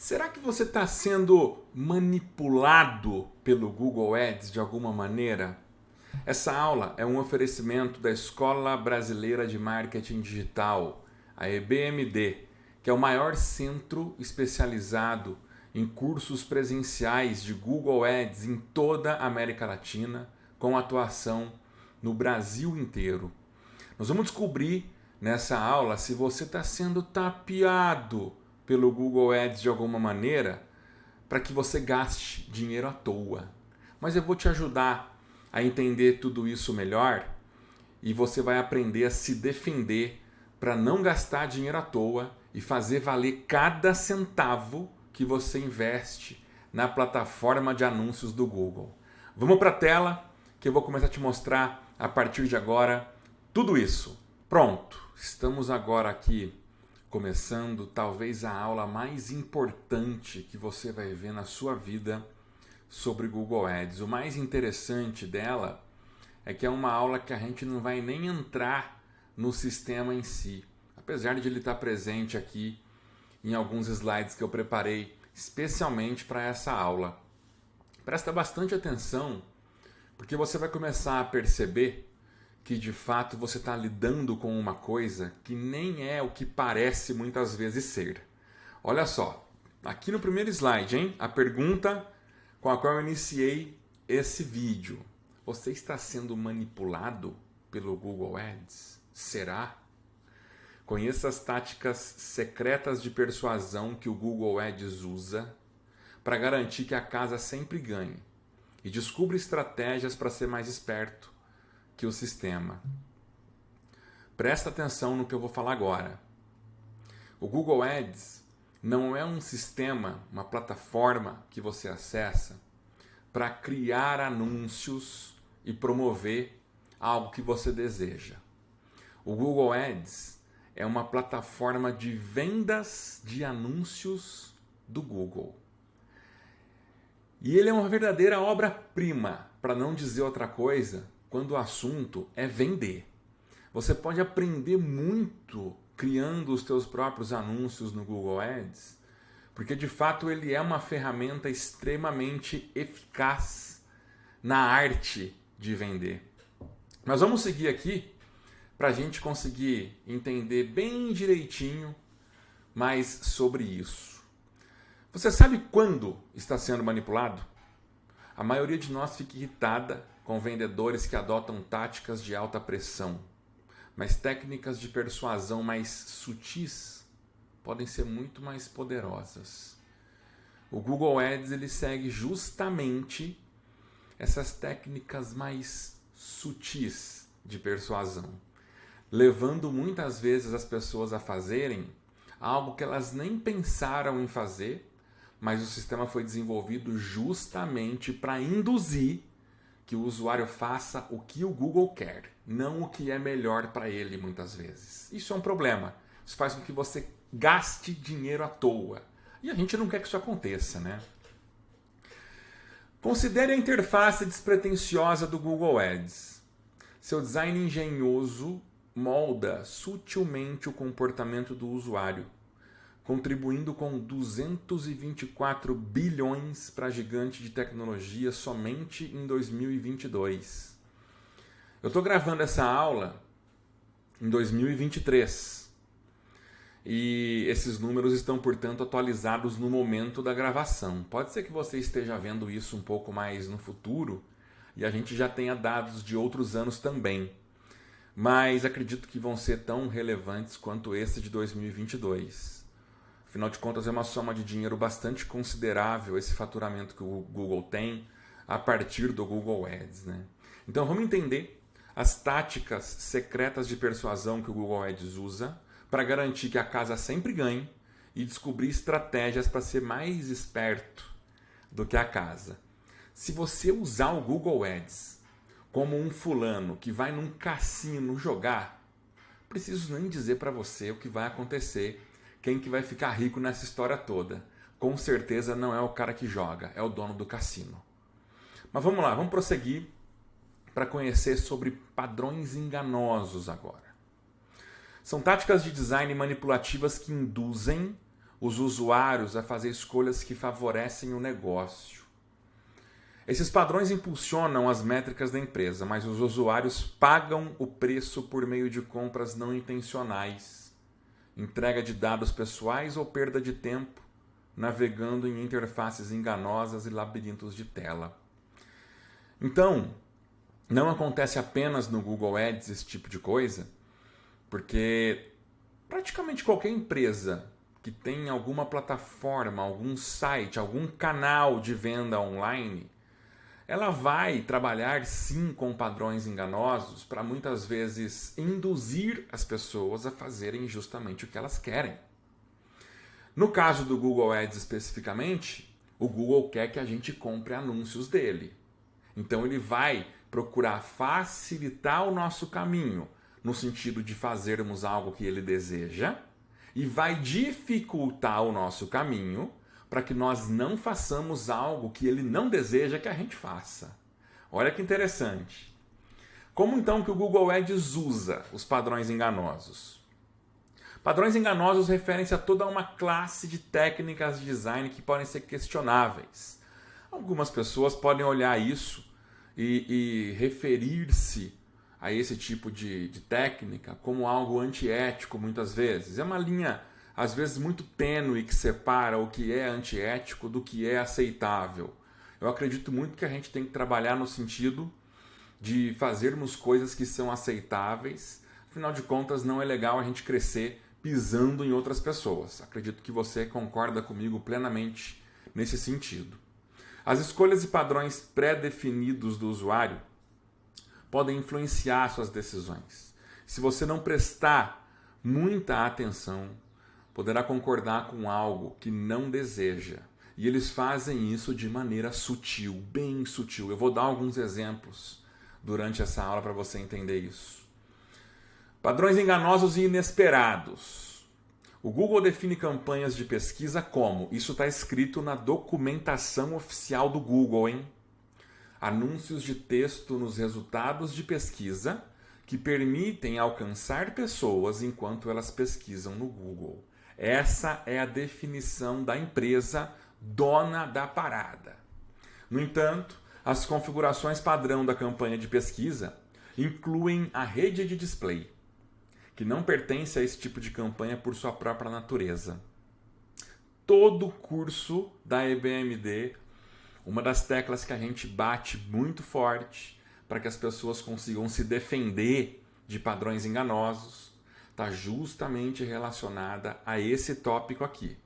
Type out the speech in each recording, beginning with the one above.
Será que você está sendo manipulado pelo Google Ads de alguma maneira? Essa aula é um oferecimento da Escola Brasileira de Marketing Digital, a EBMD, que é o maior centro especializado em cursos presenciais de Google Ads em toda a América Latina, com atuação no Brasil inteiro. Nós vamos descobrir nessa aula se você está sendo tapeado pelo Google Ads de alguma maneira para que você gaste dinheiro à toa. Mas eu vou te ajudar a entender tudo isso melhor e você vai aprender a se defender para não gastar dinheiro à toa e fazer valer cada centavo que você investe na plataforma de anúncios do Google. Vamos para a tela que eu vou começar a te mostrar a partir de agora tudo isso. Pronto, estamos agora aqui começando talvez a aula mais importante que você vai ver na sua vida sobre Google Ads. O mais interessante dela é que é uma aula que a gente não vai nem entrar no sistema em si, apesar de ele estar presente aqui em alguns slides que eu preparei especialmente para essa aula. Presta bastante atenção, porque você vai começar a perceber que de fato você está lidando com uma coisa que nem é o que parece muitas vezes ser. Olha só, aqui no primeiro slide, hein? A pergunta com a qual eu iniciei esse vídeo. Você está sendo manipulado pelo Google Ads? Será? Conheça as táticas secretas de persuasão que o Google Ads usa para garantir que a casa sempre ganhe. E descubra estratégias para ser mais esperto que o sistema. Presta atenção no que eu vou falar agora. O Google Ads não é um sistema, uma plataforma que você acessa para criar anúncios e promover algo que você deseja. O Google Ads é uma plataforma de vendas de anúncios do Google. E ele é uma verdadeira obra-prima, para não dizer outra coisa, quando o assunto é vender. Você pode aprender muito criando os teus próprios anúncios no Google Ads, porque de fato ele é uma ferramenta extremamente eficaz na arte de vender. Mas vamos seguir aqui para a gente conseguir entender bem direitinho mais sobre isso. Você sabe quando está sendo manipulado? A maioria de nós fica irritada com vendedores que adotam táticas de alta pressão, mas técnicas de persuasão mais sutis podem ser muito mais poderosas. O Google Ads ele segue justamente essas técnicas mais sutis de persuasão, levando muitas vezes as pessoas a fazerem algo que elas nem pensaram em fazer, mas o sistema foi desenvolvido justamente para induzir que o usuário faça o que o Google quer, não o que é melhor para ele muitas vezes. Isso é um problema. Isso faz com que você gaste dinheiro à toa. E a gente não quer que isso aconteça, né? Considere a interface despretensiosa do Google Ads. Seu design engenhoso molda sutilmente o comportamento do usuário, contribuindo com 224 bilhões para a gigante de tecnologia somente em 2022. Eu estou gravando essa aula em 2023 e esses números estão, portanto, atualizados no momento da gravação. Pode ser que você esteja vendo isso um pouco mais no futuro e a gente já tenha dados de outros anos também, mas acredito que vão ser tão relevantes quanto esse de 2022. Afinal de contas, é uma soma de dinheiro bastante considerável esse faturamento que o Google tem a partir do Google Ads, né? Então vamos entender as táticas secretas de persuasão que o Google Ads usa para garantir que a casa sempre ganhe e descobrir estratégias para ser mais esperto do que a casa. Se você usar o Google Ads como um fulano que vai num cassino jogar, preciso nem dizer para você o que vai acontecer. Quem que vai ficar rico nessa história toda? Com certeza não é o cara que joga, é o dono do cassino. Mas vamos lá, vamos prosseguir para conhecer sobre padrões enganosos agora. São táticas de design manipulativas que induzem os usuários a fazer escolhas que favorecem o negócio. Esses padrões impulsionam as métricas da empresa, mas os usuários pagam o preço por meio de compras não intencionais, entrega de dados pessoais ou perda de tempo, navegando em interfaces enganosas e labirintos de tela. Então, não acontece apenas no Google Ads esse tipo de coisa, porque praticamente qualquer empresa que tem alguma plataforma, algum site, algum canal de venda online, ela vai trabalhar sim com padrões enganosos para muitas vezes induzir as pessoas a fazerem justamente o que elas querem. No caso do Google Ads especificamente, o Google quer que a gente compre anúncios dele. Então ele vai procurar facilitar o nosso caminho, no sentido de fazermos algo que ele deseja, e vai dificultar o nosso caminho para que nós não façamos algo que ele não deseja que a gente faça. Olha que interessante. Como então que o Google Ads usa os padrões enganosos? Padrões enganosos referem-se a toda uma classe de técnicas de design que podem ser questionáveis. Algumas pessoas podem olhar isso e referir-se a esse tipo de técnica como algo antiético muitas vezes. É uma linha, às vezes, muito tênue que separa o que é antiético do que é aceitável. Eu acredito muito que a gente tem que trabalhar no sentido de fazermos coisas que são aceitáveis. Afinal de contas, não é legal a gente crescer pisando em outras pessoas. Acredito que você concorda comigo plenamente nesse sentido. As escolhas e padrões pré-definidos do usuário podem influenciar suas decisões. Se você não prestar muita atenção, poderá concordar com algo que não deseja. E eles fazem isso de maneira sutil, bem sutil. Eu vou dar alguns exemplos durante essa aula para você entender isso. Padrões enganosos e inesperados. O Google define campanhas de pesquisa como? Isso está escrito na documentação oficial do Google, hein? Anúncios de texto nos resultados de pesquisa que permitem alcançar pessoas enquanto elas pesquisam no Google. Essa é a definição da empresa dona da parada. No entanto, as configurações padrão da campanha de pesquisa incluem a rede de display, que não pertence a esse tipo de campanha por sua própria natureza. Todo curso da EBMD, uma das teclas que a gente bate muito forte para que as pessoas consigam se defender de padrões enganosos, está justamente relacionada a esse tópico aqui.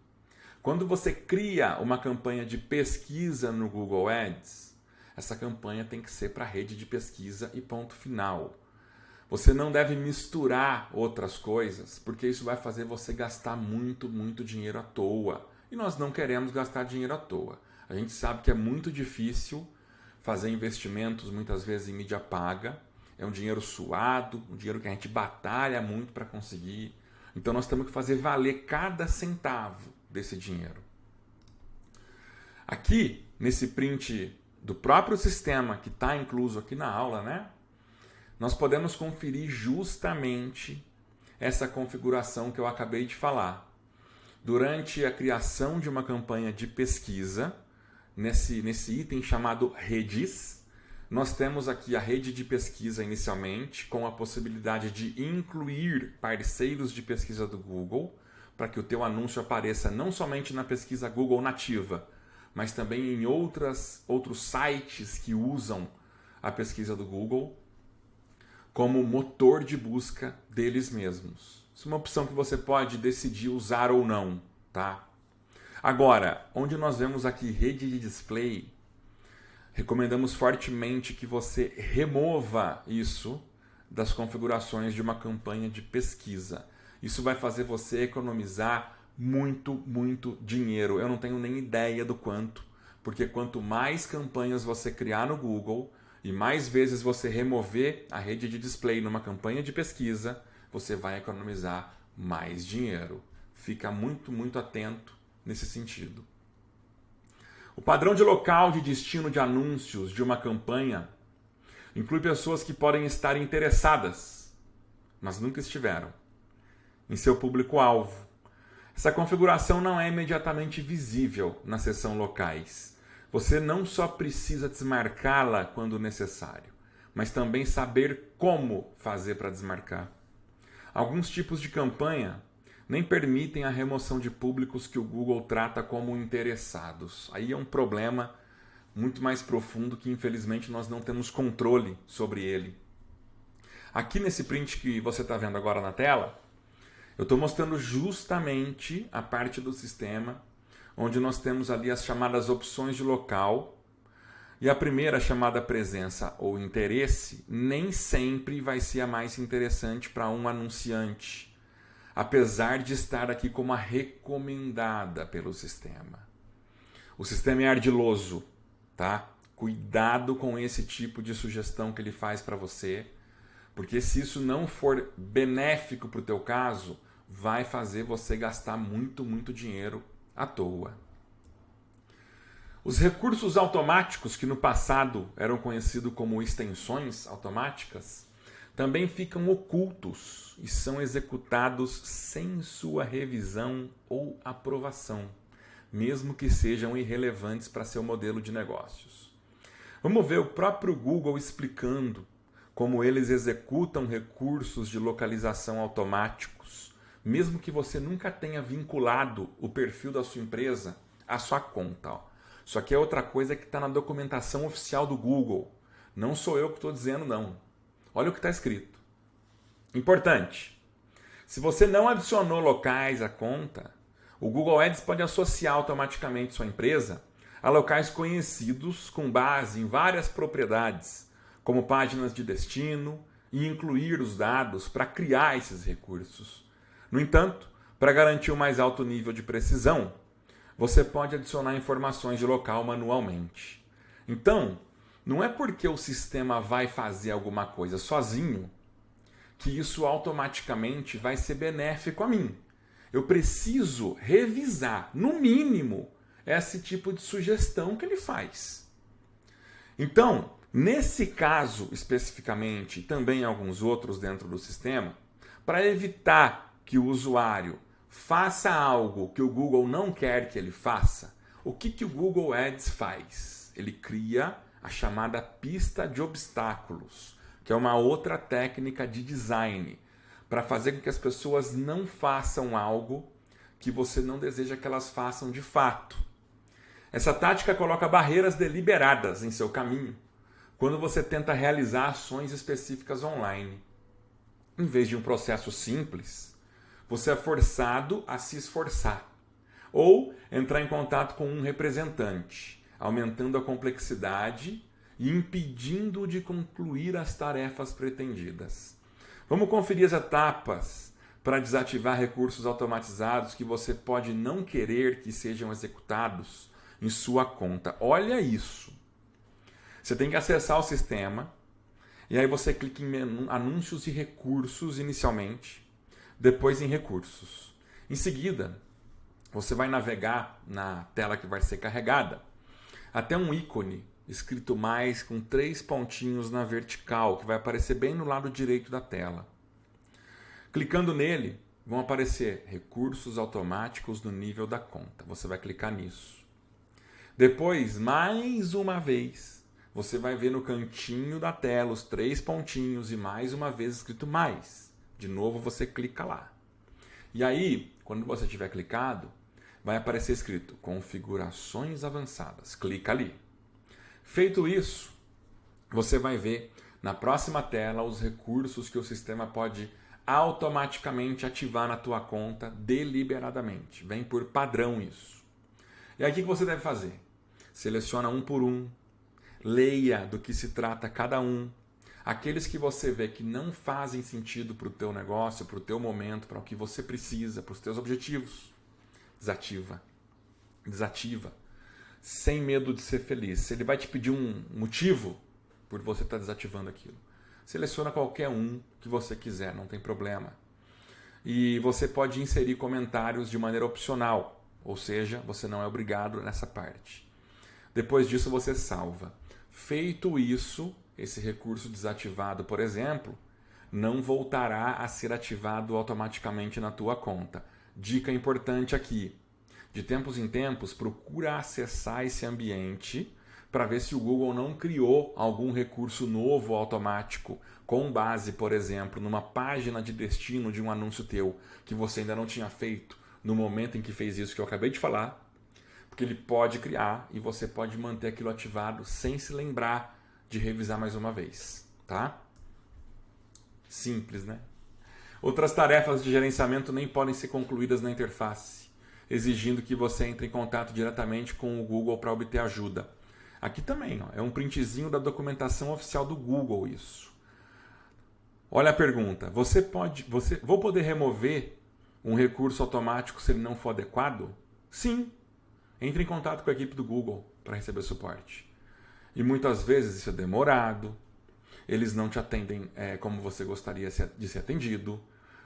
Quando você cria uma campanha de pesquisa no Google Ads, essa campanha tem que ser para a rede de pesquisa e ponto final. Você não deve misturar outras coisas, porque isso vai fazer você gastar muito dinheiro à toa. E nós não queremos gastar dinheiro à toa. A gente sabe que é muito difícil fazer investimentos, muitas vezes, em mídia paga. É um dinheiro suado, um dinheiro que a gente batalha muito para conseguir. Então nós temos que fazer valer cada centavo desse dinheiro. Aqui, nesse print do próprio sistema, que está incluso aqui na aula, né? Nós podemos conferir justamente essa configuração que eu acabei de falar. Durante a criação de uma campanha de pesquisa, nesse item chamado redes, nós temos aqui a rede de pesquisa inicialmente, com a possibilidade de incluir parceiros de pesquisa do Google, para que o teu anúncio apareça não somente na pesquisa Google nativa, mas também em outros sites que usam a pesquisa do Google como motor de busca deles mesmos. Isso é uma opção que você pode decidir usar ou não, tá? Agora, onde nós vemos aqui rede de display, recomendamos fortemente que você remova isso das configurações de uma campanha de pesquisa. Isso vai fazer você economizar muito dinheiro. Eu não tenho nem ideia do quanto, porque quanto mais campanhas você criar no Google e mais vezes você remover a rede de display numa campanha de pesquisa, você vai economizar mais dinheiro. Fica muito atento nesse sentido. O padrão de local de destino de anúncios de uma campanha inclui pessoas que podem estar interessadas, mas nunca estiveram, em seu público-alvo. Essa configuração não é imediatamente visível na seção locais. Você não só precisa desmarcá-la quando necessário, mas também saber como fazer para desmarcar. Alguns tipos de campanha nem permitem a remoção de públicos que o Google trata como interessados. Aí é um problema muito mais profundo que infelizmente nós não temos controle sobre ele. Aqui nesse print que você está vendo agora na tela, eu estou mostrando justamente a parte do sistema onde nós temos ali as chamadas opções de local. E a primeira, chamada presença ou interesse, nem sempre vai ser a mais interessante para um anunciante, apesar de estar aqui como a recomendada pelo sistema. O sistema é ardiloso, tá? Cuidado com esse tipo de sugestão que ele faz para você, porque se isso não for benéfico para o teu caso, vai fazer você gastar muito dinheiro à toa. Os recursos automáticos, que no passado eram conhecidos como extensões automáticas, também ficam ocultos e são executados sem sua revisão ou aprovação, mesmo que sejam irrelevantes para seu modelo de negócios. Vamos ver o próprio Google explicando como eles executam recursos de localização automáticos, mesmo que você nunca tenha vinculado o perfil da sua empresa à sua conta. Isso aqui é outra coisa que está na documentação oficial do Google. Não sou eu que estou dizendo, não. Olha o que está escrito. Importante. Se você não adicionou locais à conta, o Google Ads pode associar automaticamente sua empresa a locais conhecidos com base em várias propriedades, como páginas de destino, e incluir os dados para criar esses recursos. No entanto, para garantir um mais alto nível de precisão, você pode adicionar informações de local manualmente. Então, não é porque o sistema vai fazer alguma coisa sozinho que isso automaticamente vai ser benéfico a mim. Eu preciso revisar, no mínimo, esse tipo de sugestão que ele faz. Então, nesse caso especificamente, e também alguns outros dentro do sistema, para evitar que o usuário faça algo que o Google não quer que ele faça, o que o Google Ads faz? Ele cria a chamada pista de obstáculos, que é uma outra técnica de design, para fazer com que as pessoas não façam algo que você não deseja que elas façam de fato. Essa tática coloca barreiras deliberadas em seu caminho, quando você tenta realizar ações específicas online. Em vez de um processo simples, você é forçado a se esforçar ou entrar em contato com um representante, aumentando a complexidade e impedindo de concluir as tarefas pretendidas. Vamos conferir as etapas para desativar recursos automatizados que você pode não querer que sejam executados em sua conta. Olha isso! Você tem que acessar o sistema e aí você clica em menu, anúncios e recursos inicialmente, depois em recursos. Em seguida, você vai navegar na tela que vai ser carregada até um ícone escrito mais com 3 pontinhos na vertical, que vai aparecer bem no lado direito da tela. Clicando nele, vão aparecer recursos automáticos no nível da conta. Você vai clicar nisso. Depois, mais uma vez, você vai ver no cantinho da tela os 3 pontinhos e mais uma vez escrito mais. De novo você clica lá. E aí, quando você tiver clicado, vai aparecer escrito configurações avançadas. Clica ali. Feito isso, você vai ver na próxima tela os recursos que o sistema pode automaticamente ativar na tua conta deliberadamente. Vem por padrão isso. E aí o que você deve fazer? Seleciona um por um, leia do que se trata cada um. Aqueles que você vê que não fazem sentido para o teu negócio, para o teu momento, para o que você precisa, para os teus objetivos, desativa. Desativa. Sem medo de ser feliz. Se ele vai te pedir um motivo por você estar desativando aquilo, seleciona qualquer um que você quiser, não tem problema. E você pode inserir comentários de maneira opcional, ou seja, você não é obrigado nessa parte. Depois disso você salva. Feito isso, esse recurso desativado, por exemplo, não voltará a ser ativado automaticamente na tua conta. dica importante aqui. De tempos em tempos, procura acessar esse ambiente para ver se o Google não criou algum recurso novo automático com base, por exemplo, numa página de destino de um anúncio teu que você ainda não tinha feito no momento em que fez isso que eu acabei de falar, porque ele pode criar e você pode manter aquilo ativado sem se lembrar de revisar mais uma vez, tá? Simples, né? Outras tarefas de gerenciamento nem podem ser concluídas na interface, exigindo que você entre em contato diretamente com o Google para obter ajuda. Aqui também, ó, é um printzinho da documentação oficial do Google isso. Olha a pergunta, vou poder remover um recurso automático se ele não for adequado? Sim. Entre em contato com a equipe do Google para receber suporte. E muitas vezes isso é demorado, eles não te atendem como você gostaria de ser atendido.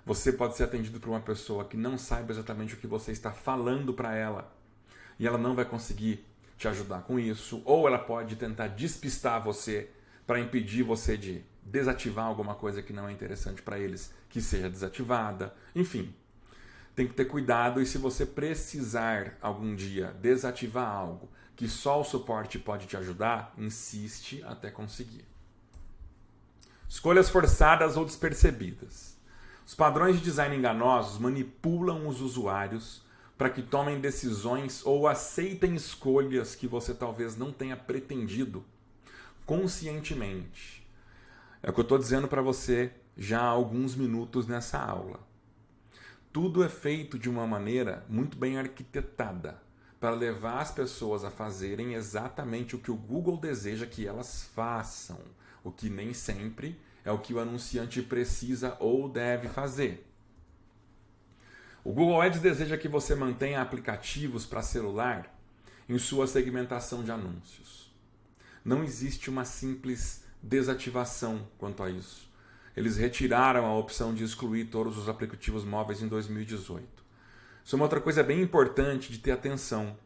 Você pode ser atendido por uma pessoa que não saiba exatamente o que você está falando para ela e ela não vai conseguir te ajudar com isso, ou ela pode tentar despistar você para impedir você de desativar alguma coisa que não é interessante para eles que seja desativada. Enfim, tem que ter cuidado e se você precisar algum dia desativar algo que só o suporte pode te ajudar, insiste até conseguir. Escolhas forçadas ou despercebidas. Os padrões de design enganosos manipulam os usuários para que tomem decisões ou aceitem escolhas que você talvez não tenha pretendido conscientemente. É o que eu estou dizendo para você já há alguns minutos nessa aula. Tudo é feito de uma maneira muito bem arquitetada para levar as pessoas a fazerem exatamente o que o Google deseja que elas façam, o que nem sempre é o que o anunciante precisa ou deve fazer. O Google Ads deseja que você mantenha aplicativos para celular em sua segmentação de anúncios. Não existe uma simples desativação quanto a isso. Eles retiraram a opção de excluir todos os aplicativos móveis em 2018. Isso é uma outra coisa bem importante de ter atenção.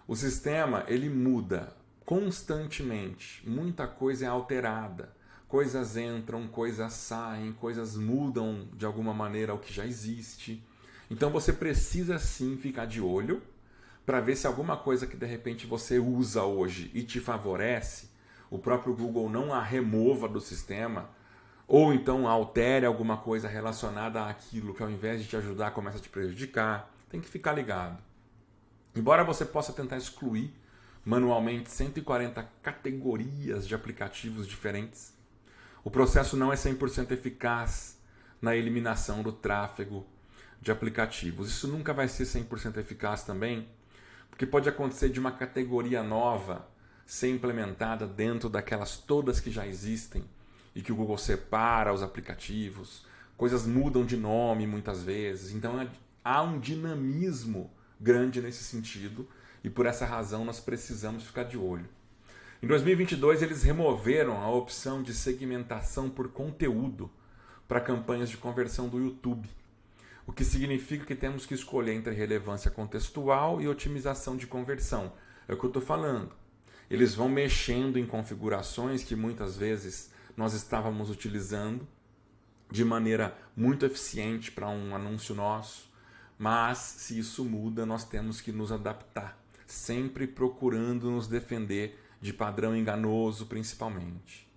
O sistema ele muda constantemente, muita coisa é alterada. Coisas entram, coisas saem, coisas mudam de alguma maneira o que já existe. Então você precisa sim ficar de olho para ver se alguma coisa que de repente você usa hoje e te favorece, o próprio Google não a remova do sistema ou então altere alguma coisa relacionada àquilo que ao invés de te ajudar começa a te prejudicar. Tem que ficar ligado. Embora você possa tentar excluir manualmente 140 categorias de aplicativos diferentes, o processo não é 100% eficaz na eliminação do tráfego de aplicativos. Isso nunca vai ser 100% eficaz também, porque pode acontecer de uma categoria nova ser implementada dentro daquelas todas que já existem e que o Google separa os aplicativos, coisas mudam de nome muitas vezes, então há um dinamismo grande nesse sentido e por essa razão nós precisamos ficar de olho. Em 2022 eles removeram a opção de segmentação por conteúdo para campanhas de conversão do YouTube, o que significa que temos que escolher entre relevância contextual e otimização de conversão. É o que eu estou falando. Eles vão mexendo em configurações que muitas vezes nós estávamos utilizando de maneira muito eficiente para um anúncio nosso, mas se isso muda, nós temos que nos adaptar, sempre procurando nos defender de padrão enganoso principalmente.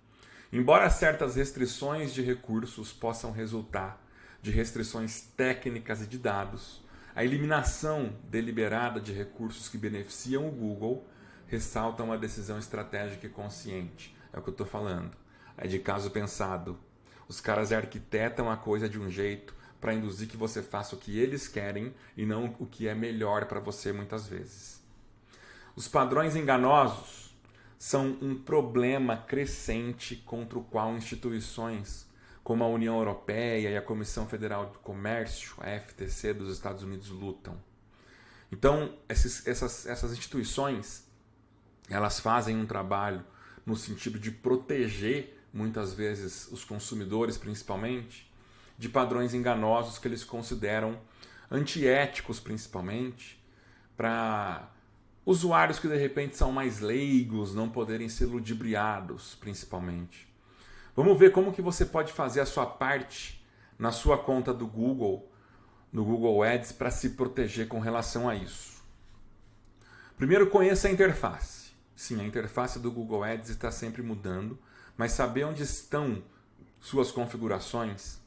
Embora certas restrições de recursos possam resultar de restrições técnicas e de dados, a eliminação deliberada de recursos que beneficiam o Google ressalta uma decisão estratégica e consciente. É o que eu estou falando. É de caso pensado. Os caras arquitetam a coisa de um jeito para induzir que você faça o que eles querem e não o que é melhor para você muitas vezes. Os padrões enganosos são um problema crescente contra o qual instituições como a União Europeia e a Comissão Federal do Comércio, a FTC dos Estados Unidos, lutam. Então, essas instituições, elas fazem um trabalho no sentido de proteger, muitas vezes, os consumidores, principalmente, de padrões enganosos que eles consideram antiéticos, principalmente, para usuários que, de repente, são mais leigos, não poderem ser ludibriados, principalmente. Vamos ver como que você pode fazer a sua parte na sua conta do Google no Google Ads para se proteger com relação a isso? Primeiro, conheça a interface. Sim, a interface do Google Ads está sempre mudando, mas saber onde estão suas configurações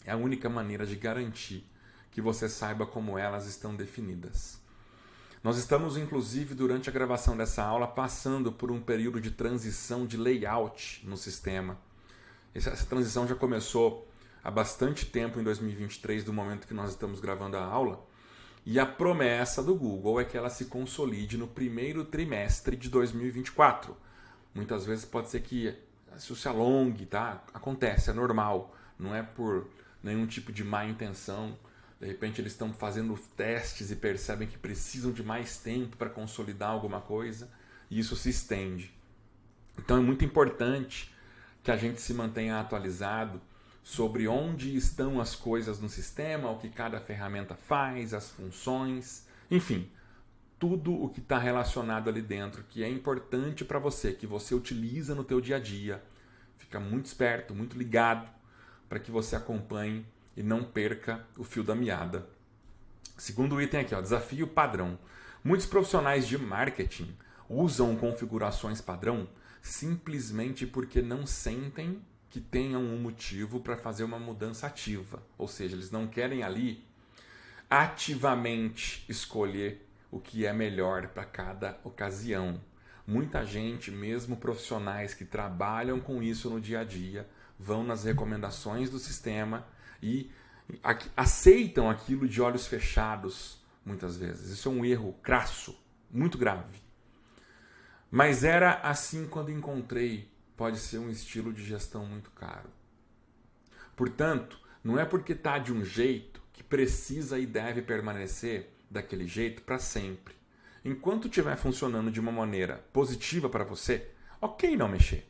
é a única maneira de garantir que você saiba como elas estão definidas. Nós estamos, inclusive, durante a gravação dessa aula, passando por um período de transição de layout no sistema. Essa transição já começou há bastante tempo, em 2023, do momento que nós estamos gravando a aula, e a promessa do Google é que ela se consolide no primeiro trimestre de 2024. Muitas vezes pode ser que isso se alongue, tá? Acontece, é normal, não é por nenhum tipo de má intenção. De repente eles estão fazendo testes e percebem que precisam de mais tempo para consolidar alguma coisa e isso se estende. Então é muito importante que a gente se mantenha atualizado sobre onde estão as coisas no sistema, o que cada ferramenta faz, as funções, enfim, tudo o que está relacionado ali dentro, que é importante para você, que você utiliza no teu dia a dia. Fica muito esperto, muito ligado, para que você acompanhe e não perca o fio da meada. Segundo item aqui, ó, desafio padrão. Muitos profissionais de marketing usam configurações padrão simplesmente porque não sentem que tenham um motivo para fazer uma mudança ativa. Ou seja, eles não querem ali ativamente escolher o que é melhor para cada ocasião. Muita gente, mesmo profissionais que trabalham com isso no dia a dia, vão nas recomendações do sistema e aceitam aquilo de olhos fechados, muitas vezes. Isso é um erro crasso, muito grave. Mas era assim quando encontrei, pode ser um estilo de gestão muito caro. Portanto, não é porque está de um jeito que precisa e deve permanecer daquele jeito para sempre. Enquanto estiver funcionando de uma maneira positiva para você, ok não mexer.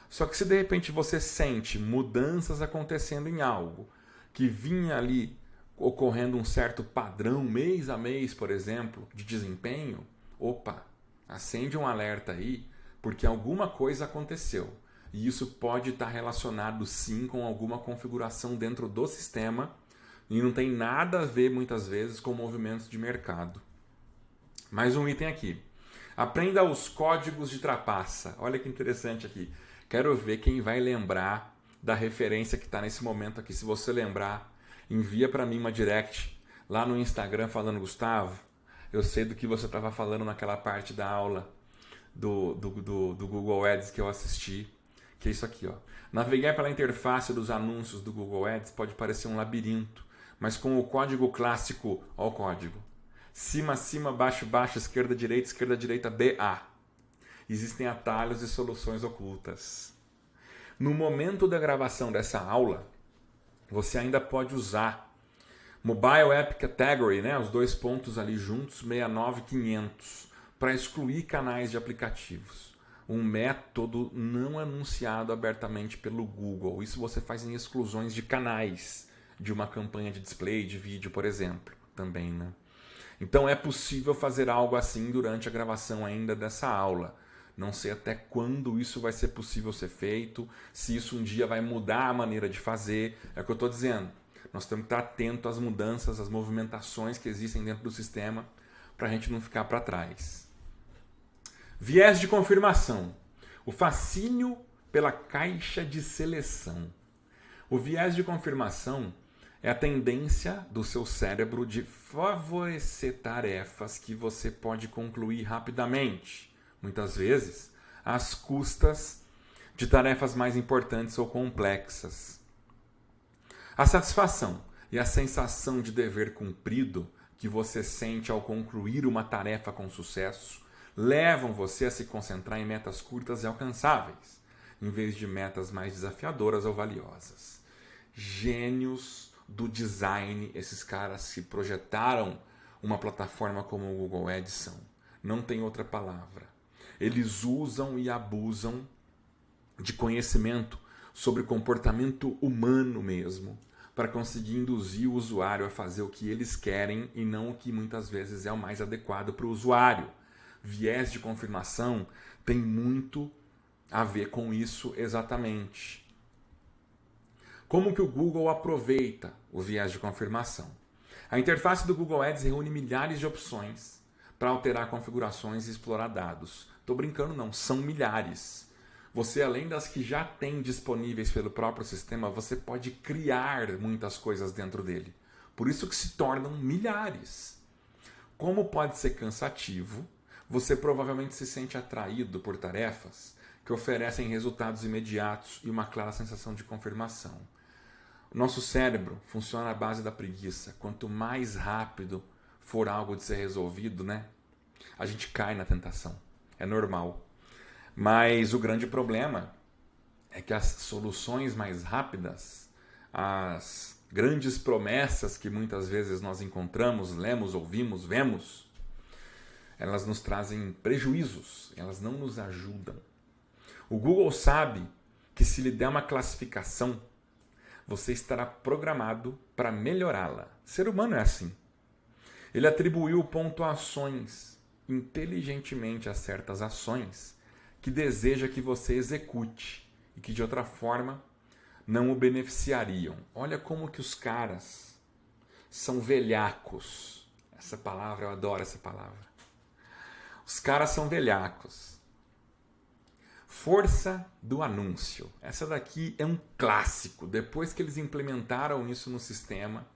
Só que se de repente você sente mudanças acontecendo em algo, que vinha ali ocorrendo um certo padrão mês a mês, por exemplo, de desempenho, opa, acende um alerta aí, porque alguma coisa aconteceu. E isso pode estar relacionado sim com alguma configuração dentro do sistema e não tem nada a ver muitas vezes com movimentos de mercado. Mais um item aqui. Aprenda os códigos de trapaça. Olha que interessante aqui. Quero ver quem vai lembrar da referência que está nesse momento aqui. Se você lembrar, envia para mim uma direct lá no Instagram falando: Gustavo, eu sei do que você estava falando naquela parte da aula do Google Ads que eu assisti, que é isso aqui, ó. Navegar pela interface dos anúncios do Google Ads pode parecer um labirinto, mas com o código clássico, ó o código, cima, cima, baixo, baixo, esquerda, direita, BA. Existem atalhos e soluções ocultas. No momento da gravação dessa aula, você ainda pode usar Mobile App Category, né, os dois pontos ali juntos, 69500, para excluir canais de aplicativos. Um método não anunciado abertamente pelo Google. Isso você faz em exclusões de canais, de uma campanha de display, de vídeo, por exemplo, também, né? Então é possível fazer algo assim durante a gravação ainda dessa aula. Não sei até quando isso vai ser possível ser feito, se isso um dia vai mudar a maneira de fazer. É o que eu estou dizendo. Nós temos que estar atento às mudanças, às movimentações que existem dentro do sistema, para a gente não ficar para trás. Viés de confirmação. O fascínio pela caixa de seleção. O viés de confirmação é a tendência do seu cérebro de favorecer tarefas que você pode concluir rapidamente, muitas vezes às custas de tarefas mais importantes ou complexas. A satisfação e a sensação de dever cumprido que você sente ao concluir uma tarefa com sucesso levam você a se concentrar em metas curtas e alcançáveis, em vez de metas mais desafiadoras ou valiosas. Gênios do design, esses caras que projetaram uma plataforma como o Google Ads são. Não tem outra palavra. Eles usam e abusam de conhecimento sobre comportamento humano mesmo, para conseguir induzir o usuário a fazer o que eles querem e não o que muitas vezes é o mais adequado para o usuário. Viés de confirmação tem muito a ver com isso exatamente. Como que o Google aproveita o viés de confirmação? A interface do Google Ads reúne milhares de opções para alterar configurações e explorar dados. Estou brincando não, são milhares. Você, além das que já tem disponíveis pelo próprio sistema, você pode criar muitas coisas dentro dele. Por isso que se tornam milhares. Como pode ser cansativo, você provavelmente se sente atraído por tarefas que oferecem resultados imediatos e uma clara sensação de confirmação. O nosso cérebro funciona à base da preguiça. Quanto mais rápido for algo de ser resolvido, né? A gente cai na tentação. É normal. Mas o grande problema é que as soluções mais rápidas, as grandes promessas que muitas vezes nós encontramos, lemos, ouvimos, vemos, elas nos trazem prejuízos, elas não nos ajudam. O Google sabe que se lhe der uma classificação, você estará programado para melhorá-la. Ser humano é assim. Ele atribuiu pontuações inteligentemente a certas ações que deseja que você execute e que de outra forma não o beneficiariam. Olha como que os caras são velhacos. Essa palavra, eu adoro essa palavra. Os caras são velhacos. Força do anúncio. Essa daqui é um clássico. Depois que eles implementaram isso no sistema,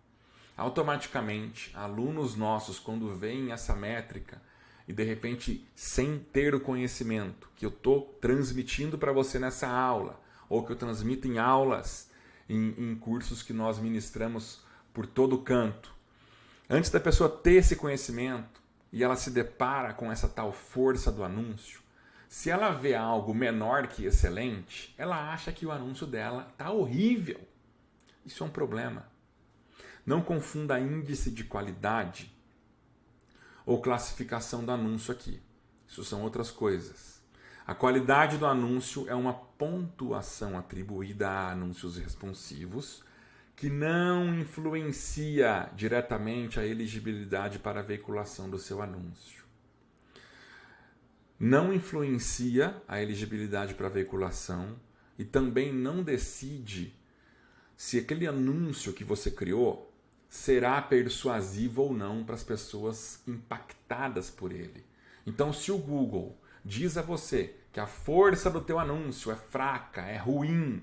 automaticamente, alunos nossos, quando veem essa métrica e de repente, sem ter o conhecimento que eu estou transmitindo para você nessa aula, ou que eu transmito em aulas, em cursos que nós ministramos por todo canto, antes da pessoa ter esse conhecimento e ela se depara com essa tal força do anúncio, se ela vê algo menor que excelente, ela acha que o anúncio dela está horrível. Isso é um problema. Não confunda índice de qualidade ou classificação do anúncio aqui. Isso são outras coisas. A qualidade do anúncio é uma pontuação atribuída a anúncios responsivos que não influencia diretamente a elegibilidade para a veiculação do seu anúncio. Não influencia a elegibilidade para a veiculação e também não decide se aquele anúncio que você criou será persuasivo ou não para as pessoas impactadas por ele. Então, se o Google diz a você que a força do teu anúncio é fraca, é ruim,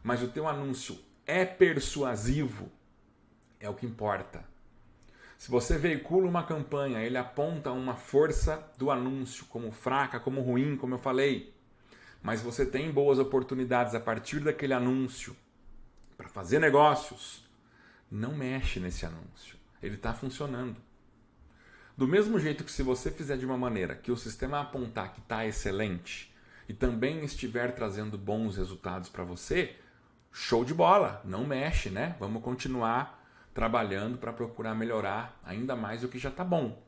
mas o teu anúncio é persuasivo, é o que importa. Se você veicula uma campanha, ele aponta uma força do anúncio como fraca, como ruim, como eu falei, mas você tem boas oportunidades a partir daquele anúncio para fazer negócios, não mexe nesse anúncio. Ele está funcionando. Do mesmo jeito que se você fizer de uma maneira que o sistema apontar que está excelente e também estiver trazendo bons resultados para você, show de bola, não mexe, né? Vamos continuar trabalhando para procurar melhorar ainda mais o que já está bom.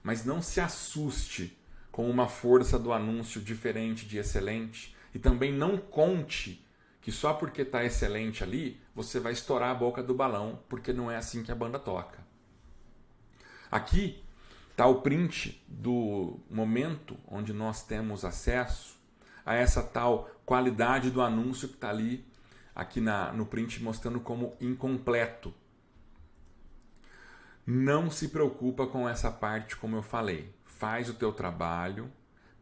Mas não se assuste com uma força do anúncio diferente de excelente e também não conte que só porque está excelente ali, você vai estourar a boca do balão, porque não é assim que a banda toca. Aqui está o print do momento onde nós temos acesso a essa tal qualidade do anúncio que está ali, aqui no print mostrando como incompleto. Não se preocupa com essa parte, como eu falei. Faz o teu trabalho,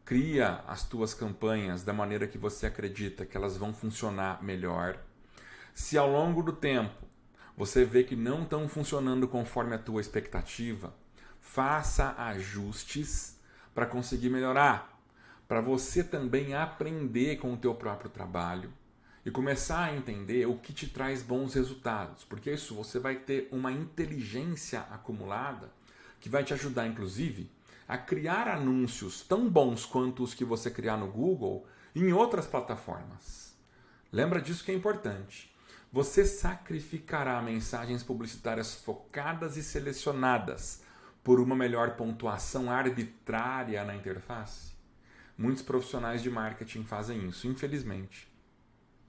cria as tuas campanhas da maneira que você acredita que elas vão funcionar melhor. Se ao longo do tempo você vê que não estão funcionando conforme a tua expectativa, faça ajustes para conseguir melhorar, para você também aprender com o teu próprio trabalho e começar a entender o que te traz bons resultados, porque isso você vai ter uma inteligência acumulada que vai te ajudar, inclusive, a criar anúncios tão bons quanto os que você criar no Google em outras plataformas. Lembra disso que é importante. Você sacrificará mensagens publicitárias focadas e selecionadas por uma melhor pontuação arbitrária na interface? Muitos profissionais de marketing fazem isso, infelizmente.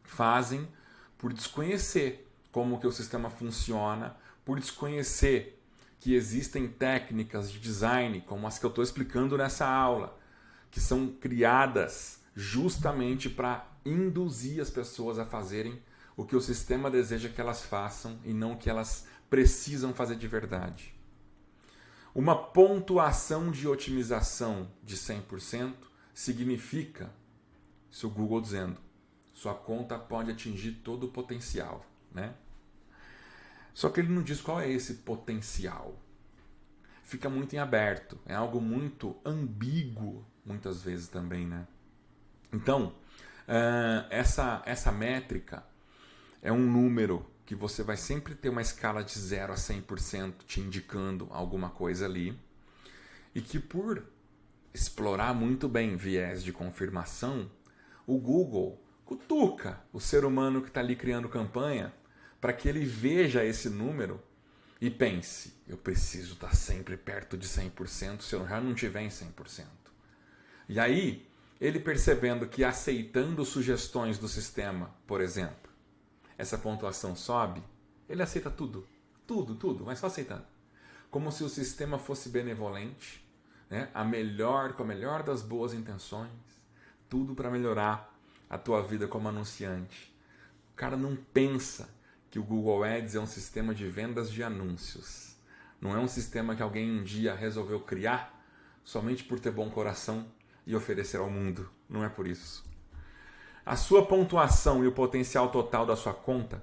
Fazem por desconhecer como que o sistema funciona, por desconhecer que existem técnicas de design, como as que eu estou explicando nessa aula, que são criadas justamente para induzir as pessoas a fazerem o que o sistema deseja que elas façam e não o que elas precisam fazer de verdade. Uma pontuação de otimização de 100% significa, isso o Google dizendo, sua conta pode atingir todo o potencial, né? Só que ele não diz qual é esse potencial. Fica muito em aberto, é algo muito ambíguo, muitas vezes também, né? Então, essa métrica é um número que você vai sempre ter uma escala de 0 a 100% te indicando alguma coisa ali, e que por explorar muito bem viés de confirmação, o Google cutuca o ser humano que está ali criando campanha para que ele veja esse número e pense, eu preciso estar sempre perto de 100% se eu já não estiver em 100%. E aí, ele percebendo que aceitando sugestões do sistema, por exemplo, essa pontuação sobe, ele aceita tudo, mas só aceitando. Como se o sistema fosse benevolente, né? Com a melhor das boas intenções, tudo para melhorar a tua vida como anunciante. O cara não pensa que o Google Ads é um sistema de vendas de anúncios. Não é um sistema que alguém um dia resolveu criar somente por ter bom coração e oferecer ao mundo. Não é por isso. A sua pontuação e o potencial total da sua conta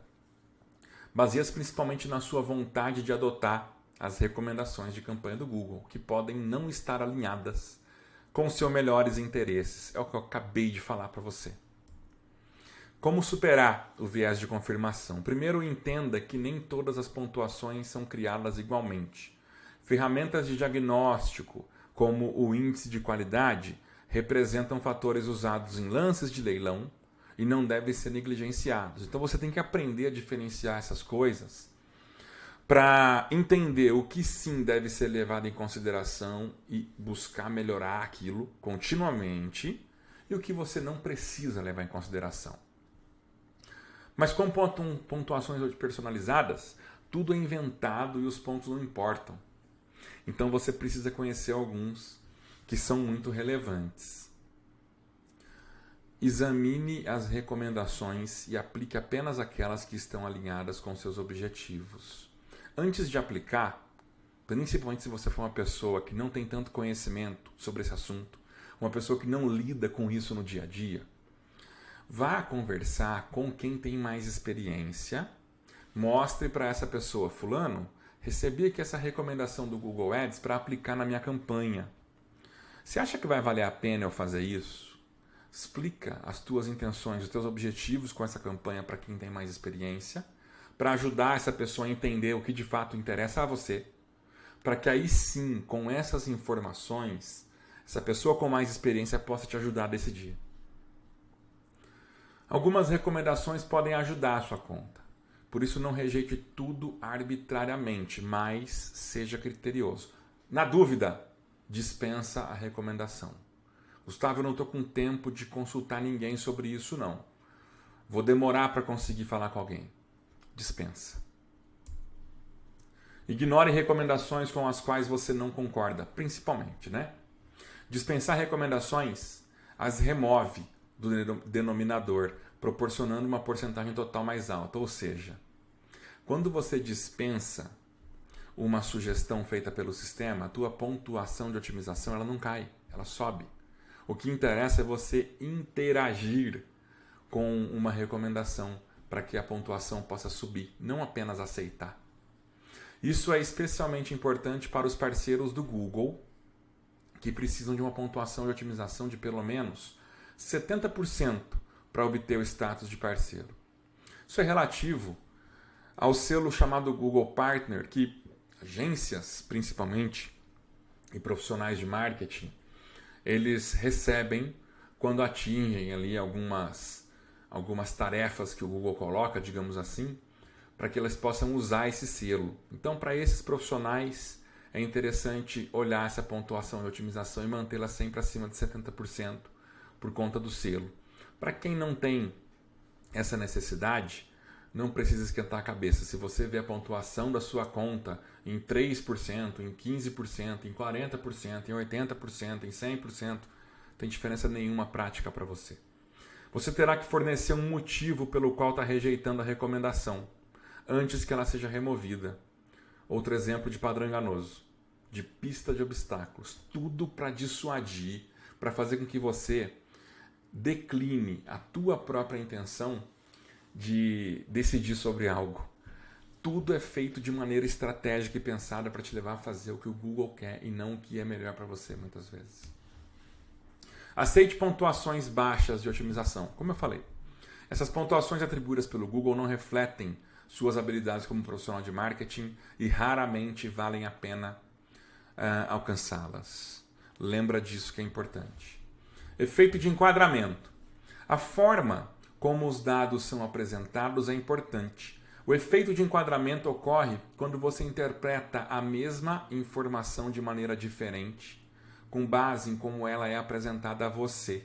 baseia-se principalmente na sua vontade de adotar as recomendações de campanha do Google, que podem não estar alinhadas com os seus melhores interesses. É o que eu acabei de falar para você. Como superar o viés de confirmação? Primeiro, entenda que nem todas as pontuações são criadas igualmente. Ferramentas de diagnóstico, como o índice de qualidade, representam fatores usados em lances de leilão e não devem ser negligenciados. Então você tem que aprender a diferenciar essas coisas para entender o que sim deve ser levado em consideração e buscar melhorar aquilo continuamente e o que você não precisa levar em consideração. Mas com pontuações personalizadas, tudo é inventado e os pontos não importam. Então você precisa conhecer alguns que são muito relevantes. Examine as recomendações e aplique apenas aquelas que estão alinhadas com seus objetivos. Antes de aplicar, principalmente se você for uma pessoa que não tem tanto conhecimento sobre esse assunto, uma pessoa que não lida com isso no dia a dia, vá conversar com quem tem mais experiência, mostre para essa pessoa, fulano, recebi aqui essa recomendação do Google Ads para aplicar na minha campanha. Você acha que vai valer a pena eu fazer isso? Explica as tuas intenções, os teus objetivos com essa campanha para quem tem mais experiência, para ajudar essa pessoa a entender o que de fato interessa a você, para que aí sim, com essas informações, essa pessoa com mais experiência possa te ajudar a decidir. Algumas recomendações podem ajudar a sua conta. Por isso não rejeite tudo arbitrariamente, mas seja criterioso. Na dúvida, dispensa a recomendação. Gustavo, eu não estou com tempo de consultar ninguém sobre isso não. Vou demorar para conseguir falar com alguém. Dispensa. Ignore recomendações com as quais você não concorda, principalmente, né? Dispensar recomendações as remove do denominador, proporcionando uma porcentagem total mais alta. Ou seja, quando você dispensa uma sugestão feita pelo sistema, a tua pontuação de otimização ela não cai, ela sobe. O que interessa é você interagir com uma recomendação para que a pontuação possa subir, não apenas aceitar. Isso é especialmente importante para os parceiros do Google, que precisam de uma pontuação de otimização de pelo menos 70% para obter o status de parceiro. Isso é relativo ao selo chamado Google Partner, que agências, principalmente, e profissionais de marketing, eles recebem quando atingem ali algumas tarefas que o Google coloca, digamos assim, para que elas possam usar esse selo. Então, para esses profissionais, é interessante olhar essa pontuação de otimização e mantê-la sempre acima de 70% por conta do selo. Para quem não tem essa necessidade, não precisa esquentar a cabeça. Se você vê a pontuação da sua conta em 3%, em 15%, em 40%, em 80%, em 100%, tem diferença nenhuma prática para você. Você terá que fornecer um motivo pelo qual está rejeitando a recomendação, antes que ela seja removida. Outro exemplo de padrão enganoso, de pista de obstáculos. Tudo para dissuadir, para fazer com que você decline a tua própria intenção de decidir sobre algo. Tudo é feito de maneira estratégica e pensada para te levar a fazer o que o Google quer e não o que é melhor para você, muitas vezes. Aceite pontuações baixas de otimização. Como eu falei, essas pontuações atribuídas pelo Google não refletem suas habilidades como profissional de marketing e raramente valem a pena alcançá-las. Lembra disso que é importante. Efeito de enquadramento. A forma como os dados são apresentados é importante. O efeito de enquadramento ocorre quando você interpreta a mesma informação de maneira diferente, com base em como ela é apresentada a você,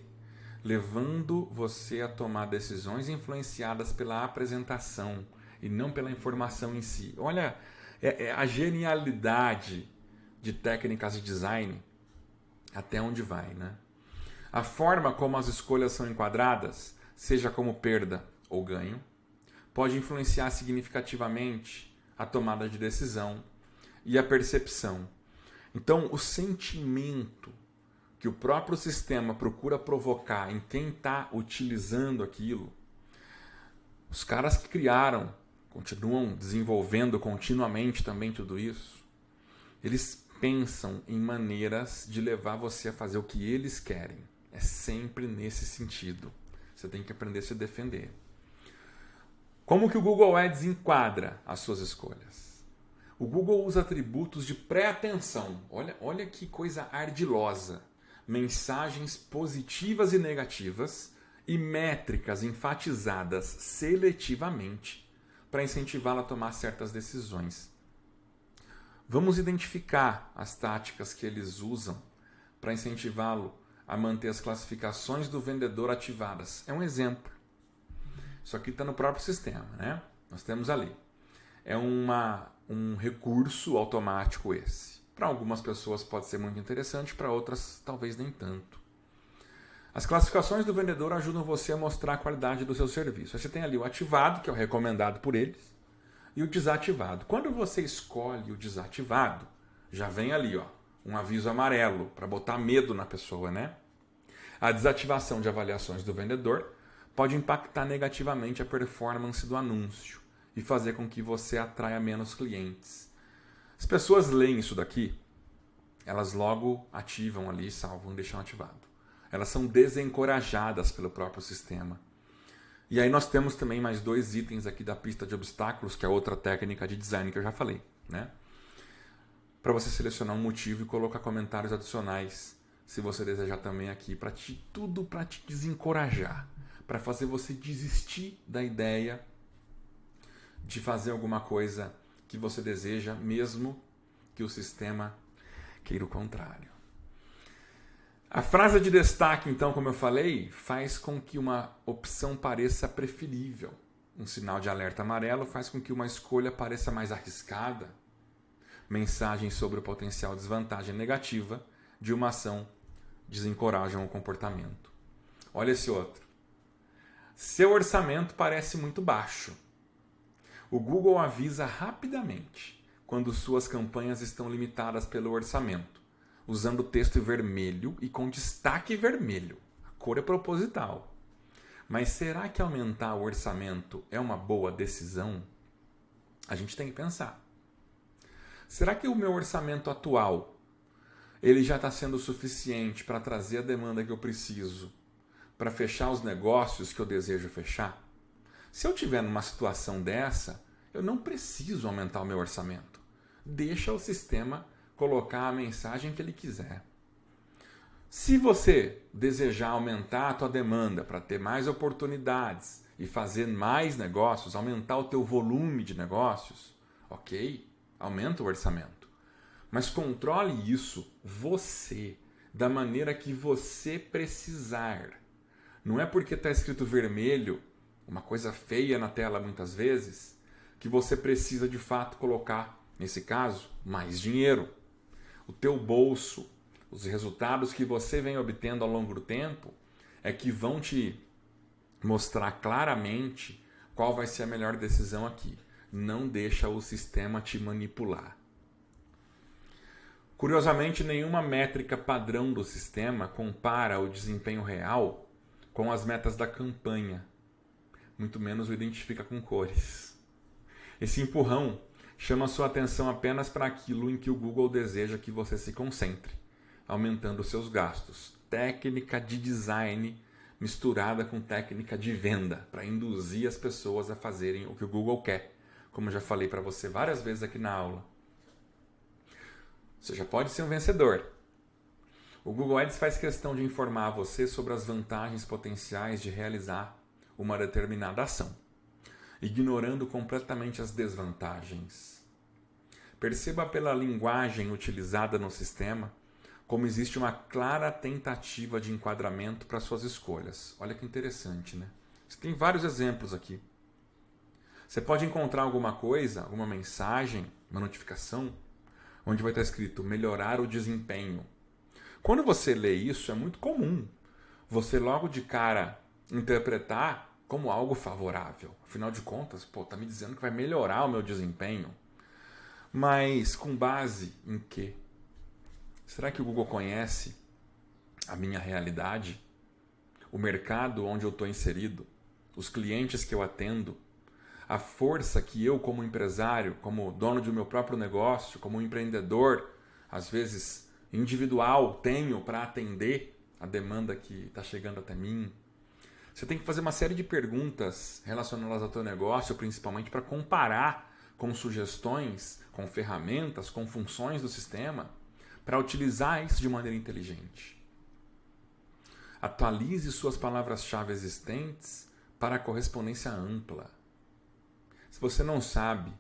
levando você a tomar decisões influenciadas pela apresentação e não pela informação em si. Olha, a genialidade de técnicas de design até onde vai, né? A forma como as escolhas são enquadradas, seja como perda ou ganho, pode influenciar significativamente a tomada de decisão e a percepção. Então, o sentimento que o próprio sistema procura provocar em quem está utilizando aquilo, os caras que criaram, continuam desenvolvendo continuamente também tudo isso, eles pensam em maneiras de levar você a fazer o que eles querem. É sempre nesse sentido. Você tem que aprender a se defender. Como que o Google Ads enquadra as suas escolhas? O Google usa atributos de pré-atenção. Olha que coisa ardilosa. Mensagens positivas e negativas e métricas enfatizadas seletivamente para incentivá-lo a tomar certas decisões. Vamos identificar as táticas que eles usam para incentivá-lo a manter as classificações do vendedor ativadas. É um exemplo. Isso aqui está no próprio sistema, né? Nós temos ali. É um recurso automático esse. Para algumas pessoas pode ser muito interessante, para outras talvez nem tanto. As classificações do vendedor ajudam você a mostrar a qualidade do seu serviço. Você tem ali o ativado, que é o recomendado por eles, e o desativado. Quando você escolhe o desativado, já vem ali, ó, um aviso amarelo para botar medo na pessoa, né? A desativação de avaliações do vendedor pode impactar negativamente a performance do anúncio e fazer com que você atraia menos clientes. As pessoas leem isso daqui, elas logo ativam ali, salvam e deixam ativado. Elas são desencorajadas pelo próprio sistema. E aí nós temos também mais 2 itens aqui da pista de obstáculos, que é outra técnica de design que eu já falei, né? Para você selecionar um motivo e colocar comentários adicionais, se você desejar também aqui, tudo para te desencorajar, para fazer você desistir da ideia de fazer alguma coisa que você deseja, mesmo que o sistema queira o contrário. A frase de destaque, então, como eu falei, faz com que uma opção pareça preferível. Um sinal de alerta amarelo faz com que uma escolha pareça mais arriscada. Mensagens sobre o potencial desvantagem negativa de uma ação desencorajam o comportamento. Olha esse outro. Seu orçamento parece muito baixo. O Google avisa rapidamente quando suas campanhas estão limitadas pelo orçamento, usando texto vermelho e com destaque vermelho. A cor é proposital. Mas será que aumentar o orçamento é uma boa decisão? A gente tem que pensar. Será que o meu orçamento atual ele já está sendo suficiente para trazer a demanda que eu preciso para fechar os negócios que eu desejo fechar? Se eu estiver numa situação dessa, eu não preciso aumentar o meu orçamento. Deixa o sistema colocar a mensagem que ele quiser. Se você desejar aumentar a tua demanda para ter mais oportunidades e fazer mais negócios, aumentar o teu volume de negócios, ok, aumenta o orçamento. Mas controle isso você, da maneira que você precisar. Não é porque está escrito vermelho, uma coisa feia na tela muitas vezes, que você precisa de fato colocar, nesse caso, mais dinheiro. O teu bolso, os resultados que você vem obtendo ao longo do tempo, é que vão te mostrar claramente qual vai ser a melhor decisão aqui. Não deixa o sistema te manipular. Curiosamente, nenhuma métrica padrão do sistema compara o desempenho real com as metas da campanha, muito menos o identifica com cores. Esse empurrão chama sua atenção apenas para aquilo em que o Google deseja que você se concentre, aumentando seus gastos. Técnica de design misturada com técnica de venda, para induzir as pessoas a fazerem o que o Google quer, como eu já falei para você várias vezes aqui na aula. Você já pode ser um vencedor. O Google Ads faz questão de informar a você sobre as vantagens potenciais de realizar uma determinada ação, ignorando completamente as desvantagens. Perceba pela linguagem utilizada no sistema como existe uma clara tentativa de enquadramento para suas escolhas. Olha que interessante, né? Você tem vários exemplos aqui. Você pode encontrar alguma coisa, alguma mensagem, uma notificação, onde vai estar escrito melhorar o desempenho. Quando você lê isso, é muito comum você logo de cara interpretar como algo favorável. Afinal de contas, tá me dizendo que vai melhorar o meu desempenho. Mas com base em quê? Será que o Google conhece a minha realidade? O mercado onde eu estou inserido? Os clientes que eu atendo? A força que eu, como empresário, como dono do meu próprio negócio, como empreendedor, às vezes individual, tenho para atender a demanda que está chegando até mim? Você tem que fazer uma série de perguntas relacionadas ao teu negócio, principalmente para comparar com sugestões, com ferramentas, com funções do sistema, para utilizar isso de maneira inteligente. Atualize suas palavras-chave existentes para a correspondência ampla. Se você não sabe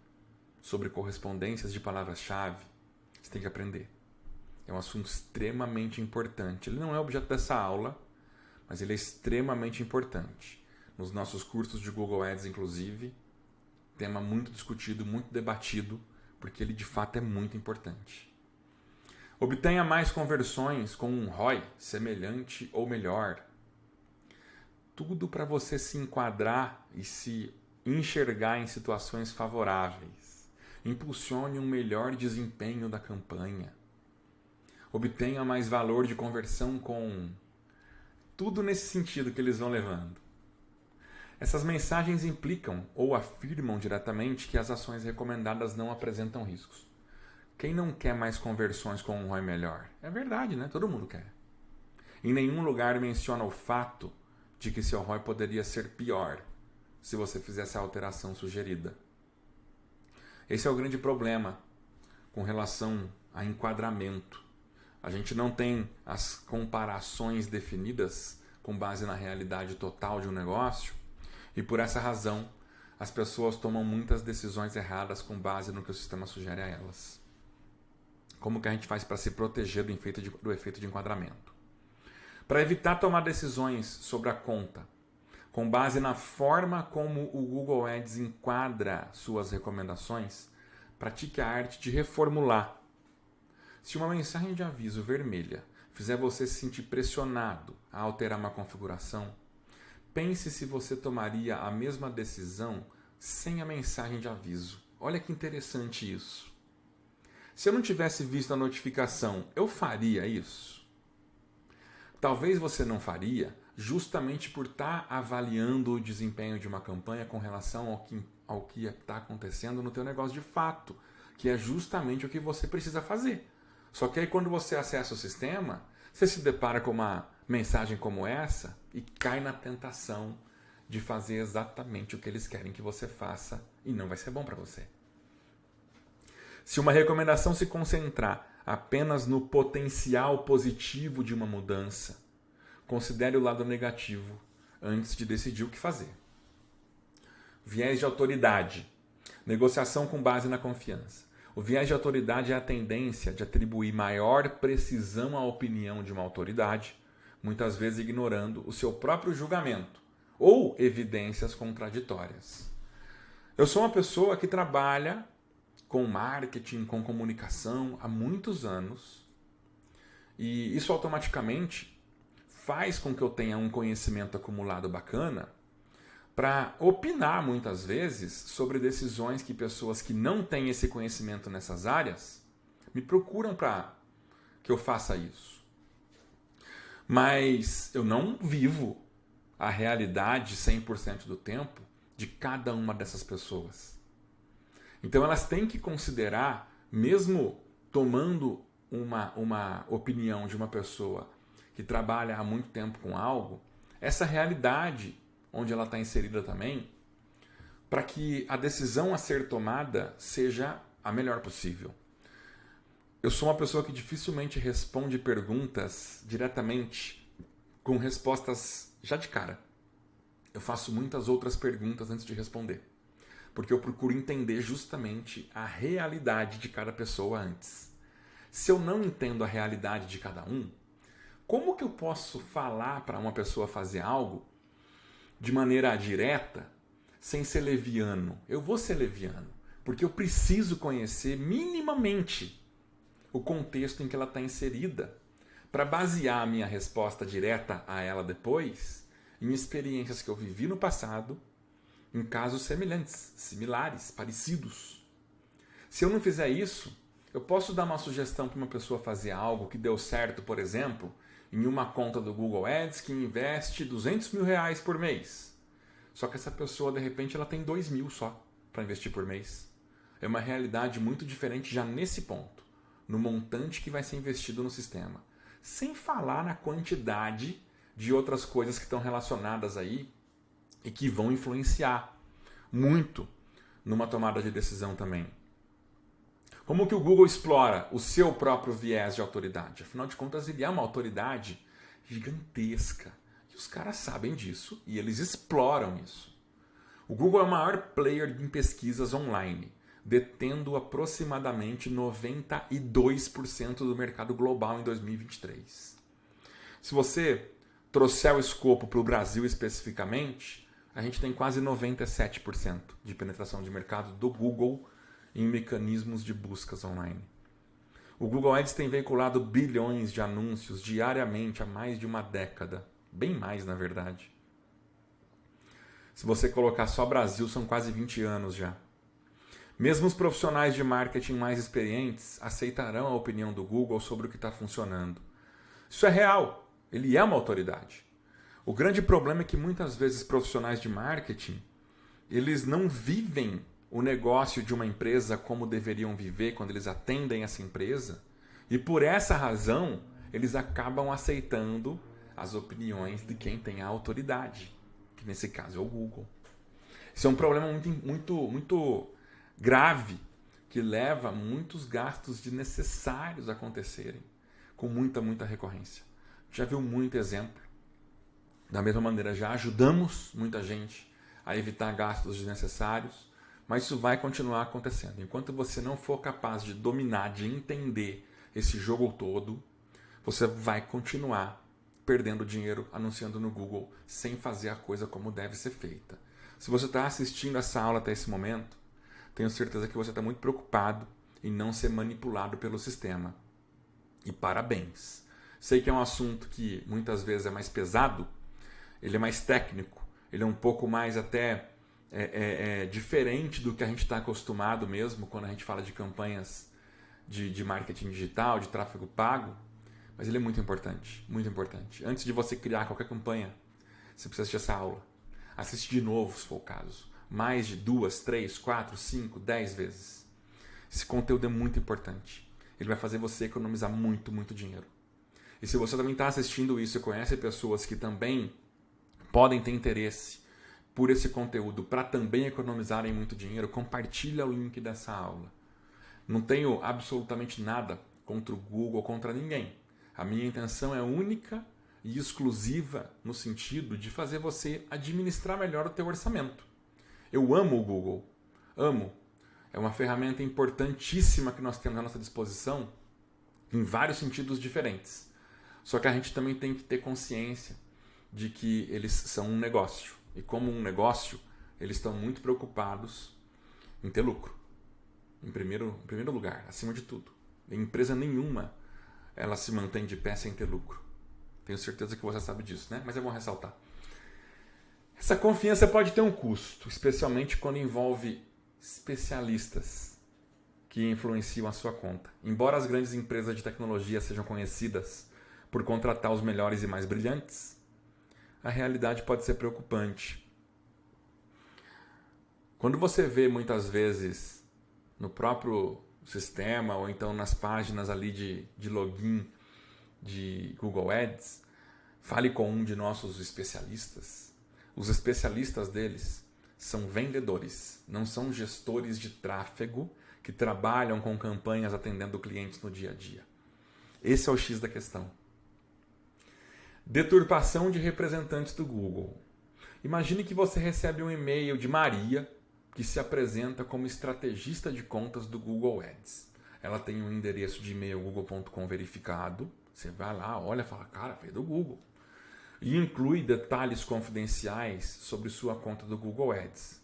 sobre correspondências de palavras-chave, você tem que aprender. É um assunto extremamente importante. Ele não é objeto dessa aula, mas ele é extremamente importante. Nos nossos cursos de Google Ads, inclusive, tema muito discutido, muito debatido, porque ele de fato é muito importante. Obtenha mais conversões com um ROI semelhante ou melhor. Tudo para você se enquadrar e se enxergar em situações favoráveis. Impulsione um melhor desempenho da campanha. Obtenha mais valor de conversão com... Tudo nesse sentido que eles vão levando. Essas mensagens implicam ou afirmam diretamente que as ações recomendadas não apresentam riscos. Quem não quer mais conversões com um ROI melhor? É verdade, né? Todo mundo quer. Em nenhum lugar menciona o fato de que seu ROI poderia ser pior se você fizesse a alteração sugerida. Esse é o grande problema com relação a enquadramento. A gente não tem as comparações definidas com base na realidade total de um negócio e por essa razão as pessoas tomam muitas decisões erradas com base no que o sistema sugere a elas. Como que a gente faz para se proteger do efeito de enquadramento? Para evitar tomar decisões sobre a conta com base na forma como o Google Ads enquadra suas recomendações, pratique a arte de reformular. Se uma mensagem de aviso vermelha fizer você se sentir pressionado a alterar uma configuração, pense se você tomaria a mesma decisão sem a mensagem de aviso. Olha que interessante isso. Se eu não tivesse visto a notificação, eu faria isso? Talvez você não faria, justamente por estar avaliando o desempenho de uma campanha com relação ao que está acontecendo no teu negócio de fato, que é justamente o que você precisa fazer. Só que aí quando você acessa o sistema, você se depara com uma mensagem como essa e cai na tentação de fazer exatamente o que eles querem que você faça e não vai ser bom para você. Se uma recomendação se concentrar apenas no potencial positivo de uma mudança, considere o lado negativo antes de decidir o que fazer. Viés de autoridade. Negociação com base na confiança. O viés de autoridade é a tendência de atribuir maior precisão à opinião de uma autoridade, muitas vezes ignorando o seu próprio julgamento ou evidências contraditórias. Eu sou uma pessoa que trabalha com marketing, com comunicação há muitos anos e isso automaticamente faz com que eu tenha um conhecimento acumulado bacana para opinar muitas vezes sobre decisões que pessoas que não têm esse conhecimento nessas áreas me procuram para que eu faça isso. Mas eu não vivo a realidade 100% do tempo de cada uma dessas pessoas. Então elas têm que considerar, mesmo tomando uma opinião de uma pessoa que trabalha há muito tempo com algo, essa realidade onde ela está inserida também, para que a decisão a ser tomada seja a melhor possível. Eu sou uma pessoa que dificilmente responde perguntas diretamente com respostas já de cara. Eu faço muitas outras perguntas antes de responder, porque eu procuro entender justamente a realidade de cada pessoa antes. Se eu não entendo a realidade de cada um, como que eu posso falar para uma pessoa fazer algo de maneira direta, sem ser leviano? Eu vou ser leviano, porque eu preciso conhecer minimamente o contexto em que ela está inserida, para basear a minha resposta direta a ela depois em experiências que eu vivi no passado, em casos semelhantes, similares, parecidos. Se eu não fizer isso, eu posso dar uma sugestão para uma pessoa fazer algo que deu certo, por exemplo, em uma conta do Google Ads que investe R$200 mil por mês. Só que essa pessoa, de repente, ela tem 2 mil só para investir por mês. É uma realidade muito diferente já nesse ponto, no montante que vai ser investido no sistema. Sem falar na quantidade de outras coisas que estão relacionadas aí e que vão influenciar muito numa tomada de decisão também. Como que o Google explora o seu próprio viés de autoridade? Afinal de contas, ele é uma autoridade gigantesca. E os caras sabem disso e eles exploram isso. O Google é o maior player em pesquisas online, detendo aproximadamente 92% do mercado global em 2023. Se você trouxer o escopo para o Brasil especificamente, a gente tem quase 97% de penetração de mercado do Google em mecanismos de buscas online. O Google Ads tem veiculado bilhões de anúncios diariamente há mais de uma década. Bem mais, na verdade. Se você colocar só Brasil, são quase 20 anos já. Mesmo os profissionais de marketing mais experientes aceitarão a opinião do Google sobre o que está funcionando. Isso é real. Ele é uma autoridade. O grande problema é que muitas vezes profissionais de marketing, eles não vivem o negócio de uma empresa como deveriam viver quando eles atendem essa empresa, e por essa razão eles acabam aceitando as opiniões de quem tem a autoridade, que nesse caso é o Google. Isso é um problema muito grave, que leva muitos gastos desnecessários a acontecerem, com muita recorrência. Já viu muito exemplo. Da mesma maneira, já ajudamos muita gente a evitar gastos desnecessários, mas isso vai continuar acontecendo. Enquanto você não for capaz de dominar, de entender esse jogo todo, você vai continuar perdendo dinheiro anunciando no Google sem fazer a coisa como deve ser feita. Se você está assistindo essa aula até esse momento, tenho certeza que você está muito preocupado em não ser manipulado pelo sistema. E parabéns! Sei que é um assunto que muitas vezes é mais pesado, ele é mais técnico, ele é um pouco mais até diferente do que a gente está acostumado mesmo quando a gente fala de campanhas de marketing digital, de tráfego pago, mas ele é muito importante, muito importante. Antes de você criar qualquer campanha, você precisa assistir essa aula. Assiste de novo, se for o caso. Mais de 2, 3, 4, 5, 10 vezes. Esse conteúdo é muito importante. Ele vai fazer você economizar muito dinheiro. E se você também está assistindo isso e conhece pessoas que também podem ter interesse por esse conteúdo para também economizarem muito dinheiro, compartilha o link dessa aula. Não tenho absolutamente nada contra o Google, contra ninguém. A minha intenção é única e exclusiva no sentido de fazer você administrar melhor o teu orçamento. Eu amo o Google, amo. É uma ferramenta importantíssima que nós temos à nossa disposição em vários sentidos diferentes. Só que a gente também tem que ter consciência de que eles são um negócio. E como um negócio, eles estão muito preocupados em ter lucro. Em primeiro lugar, acima de tudo. Empresa nenhuma ela se mantém de pé sem ter lucro. Tenho certeza que você sabe disso, né? Mas é bom ressaltar. Essa confiança pode ter um custo, especialmente quando envolve especialistas que influenciam a sua conta. Embora as grandes empresas de tecnologia sejam conhecidas por contratar os melhores e mais brilhantes, a realidade pode ser preocupante. Quando você vê muitas vezes no próprio sistema ou então nas páginas ali de login de Google Ads, fale com um de nossos especialistas. Os especialistas deles são vendedores, não são gestores de tráfego que trabalham com campanhas atendendo clientes no dia a dia. Esse é o X da questão. Deturpação de representantes do Google. Imagine que você recebe um e-mail de Maria, que se apresenta como estrategista de contas do Google Ads. Ela tem um endereço de e-mail google.com verificado. Você vai lá, olha e fala, cara, veio do Google. E inclui detalhes confidenciais sobre sua conta do Google Ads.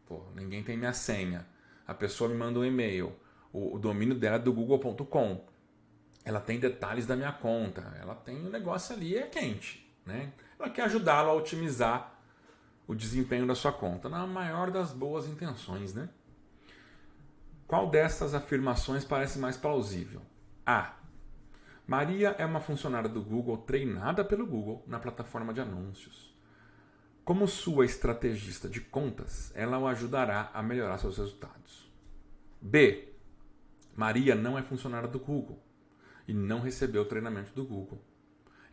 Pô, ninguém tem minha senha. A pessoa me manda um e-mail. O domínio dela é do google.com. Ela tem detalhes da minha conta. Ela tem um negócio ali, é quente, né? Ela quer ajudá-lo a otimizar o desempenho da sua conta, na maior das boas intenções, né? Qual dessas afirmações parece mais plausível? A. Maria é uma funcionária do Google treinada pelo Google na plataforma de anúncios. Como sua estrategista de contas, ela o ajudará a melhorar seus resultados. B. Maria não é funcionária do Google e não recebeu treinamento do Google.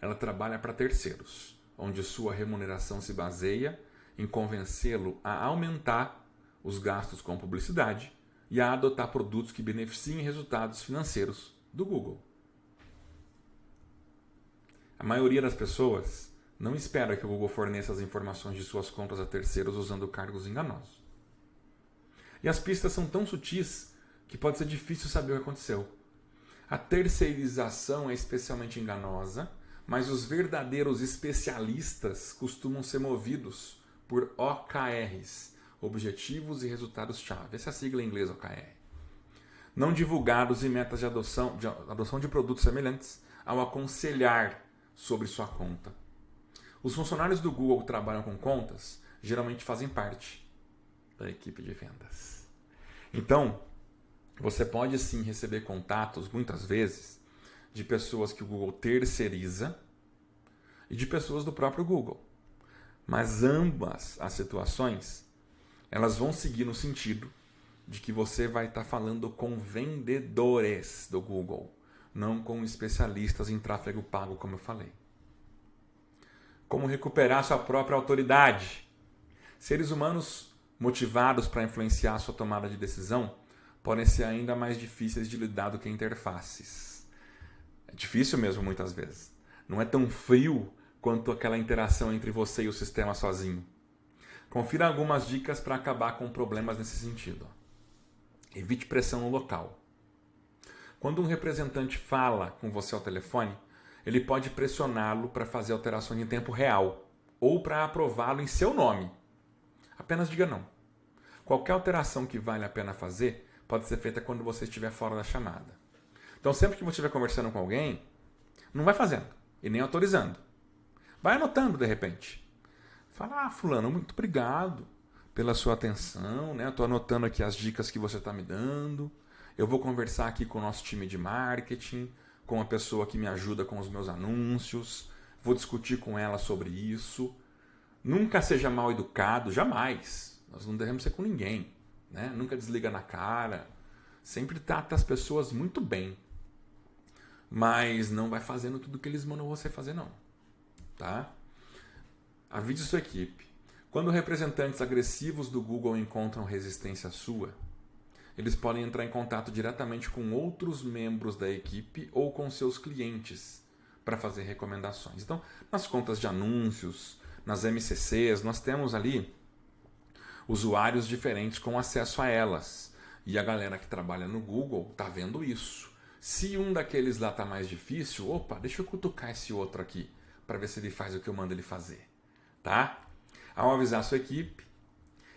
Ela trabalha para terceiros, onde sua remuneração se baseia em convencê-lo a aumentar os gastos com publicidade e a adotar produtos que beneficiem resultados financeiros do Google. A maioria das pessoas não espera que o Google forneça as informações de suas contas a terceiros usando cargos enganosos. E as pistas são tão sutis que pode ser difícil saber o que aconteceu. A terceirização é especialmente enganosa, mas os verdadeiros especialistas costumam ser movidos por OKRs, Objetivos e Resultados-Chave. Essa é a sigla em inglês, OKR. Não divulgados e metas de adoção de produtos semelhantes ao aconselhar sobre sua conta. Os funcionários do Google que trabalham com contas geralmente fazem parte da equipe de vendas. Então, você pode sim receber contatos, muitas vezes, de pessoas que o Google terceiriza e de pessoas do próprio Google. Mas ambas as situações, elas vão seguir no sentido de que você vai estar falando com vendedores do Google, não com especialistas em tráfego pago, como eu falei. Como recuperar sua própria autoridade? Seres humanos motivados para influenciar a sua tomada de decisão podem ser ainda mais difíceis de lidar do que interfaces. É difícil mesmo muitas vezes. Não é tão frio quanto aquela interação entre você e o sistema sozinho. Confira algumas dicas para acabar com problemas nesse sentido. Evite pressão no local. Quando um representante fala com você ao telefone, ele pode pressioná-lo para fazer alterações em tempo real ou para aprová-lo em seu nome. Apenas diga não. Qualquer alteração que vale a pena fazer pode ser feita quando você estiver fora da chamada. Então, sempre que você estiver conversando com alguém, não vai fazendo e nem autorizando. Vai anotando de repente. Fala, fulano, muito obrigado pela sua atenção, né? Estou anotando aqui as dicas que você está me dando. Eu vou conversar aqui com o nosso time de marketing, com a pessoa que me ajuda com os meus anúncios. Vou discutir com ela sobre isso. Nunca seja mal educado, jamais. Nós não devemos ser com ninguém, né? Nunca desliga na cara. Sempre trata as pessoas muito bem. Mas não vai fazendo tudo que eles mandam você fazer, não. Tá? Avise sua equipe. Quando representantes agressivos do Google encontram resistência sua, eles podem entrar em contato diretamente com outros membros da equipe ou com seus clientes para fazer recomendações. Então, nas contas de anúncios, nas MCCs, nós temos ali usuários diferentes com acesso a elas. E a galera que trabalha no Google está vendo isso. Se um daqueles lá está mais difícil, opa, deixa eu cutucar esse outro aqui para ver se ele faz o que eu mando ele fazer. Tá? Ao avisar sua equipe,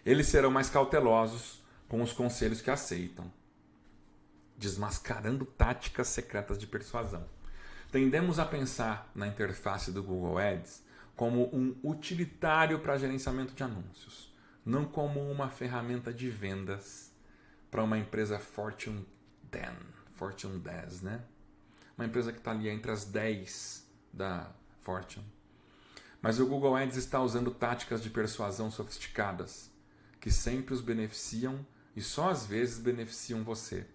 eles serão mais cautelosos com os conselhos que aceitam, desmascarando táticas secretas de persuasão. Tendemos a pensar na interface do Google Ads como um utilitário para gerenciamento de anúncios, não como uma ferramenta de vendas para uma empresa Fortune 10, né? Uma empresa que está ali entre as 10 da Fortune. Mas o Google Ads está usando táticas de persuasão sofisticadas, que sempre os beneficiam e só às vezes beneficiam você.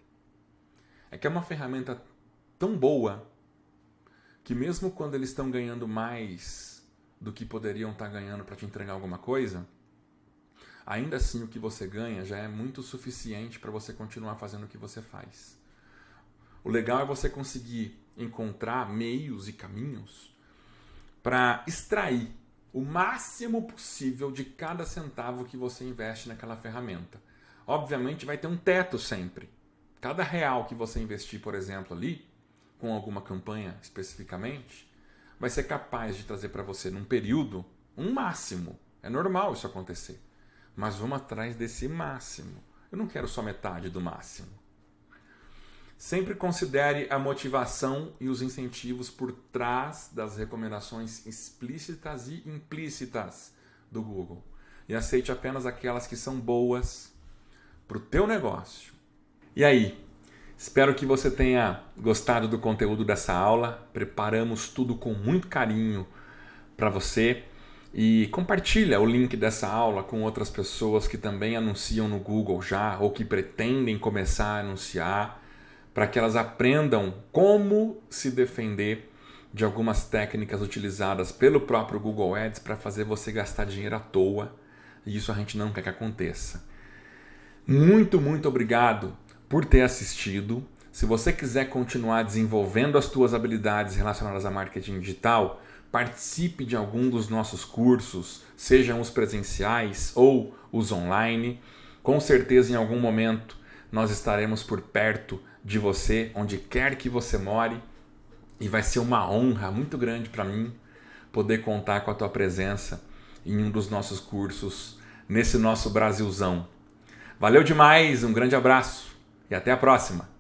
É que é uma ferramenta tão boa que mesmo quando eles estão ganhando mais do que poderiam estar ganhando para te entregar alguma coisa, ainda assim o que você ganha já é muito suficiente para você continuar fazendo o que você faz. O legal é você conseguir encontrar meios e caminhos para extrair o máximo possível de cada centavo que você investe naquela ferramenta. Obviamente vai ter um teto sempre. Cada real que você investir, por exemplo, ali, com alguma campanha especificamente, vai ser capaz de trazer para você num período um máximo. É normal isso acontecer. Mas vamos atrás desse máximo. Eu não quero só metade do máximo. Sempre considere a motivação e os incentivos por trás das recomendações explícitas e implícitas do Google. E aceite apenas aquelas que são boas para o teu negócio. E aí? Espero que você tenha gostado do conteúdo dessa aula. Preparamos tudo com muito carinho para você. E compartilha o link dessa aula com outras pessoas que também anunciam no Google já ou que pretendem começar a anunciar, para que elas aprendam como se defender de algumas técnicas utilizadas pelo próprio Google Ads para fazer você gastar dinheiro à toa. E isso a gente não quer que aconteça. Muito, muito obrigado por ter assistido. Se você quiser continuar desenvolvendo as suas habilidades relacionadas a marketing digital, participe de algum dos nossos cursos, sejam os presenciais ou os online. Com certeza, em algum momento, nós estaremos por perto de você, onde quer que você more, e vai ser uma honra muito grande para mim poder contar com a tua presença em um dos nossos cursos nesse nosso Brasilzão. Valeu demais, um grande abraço e até a próxima!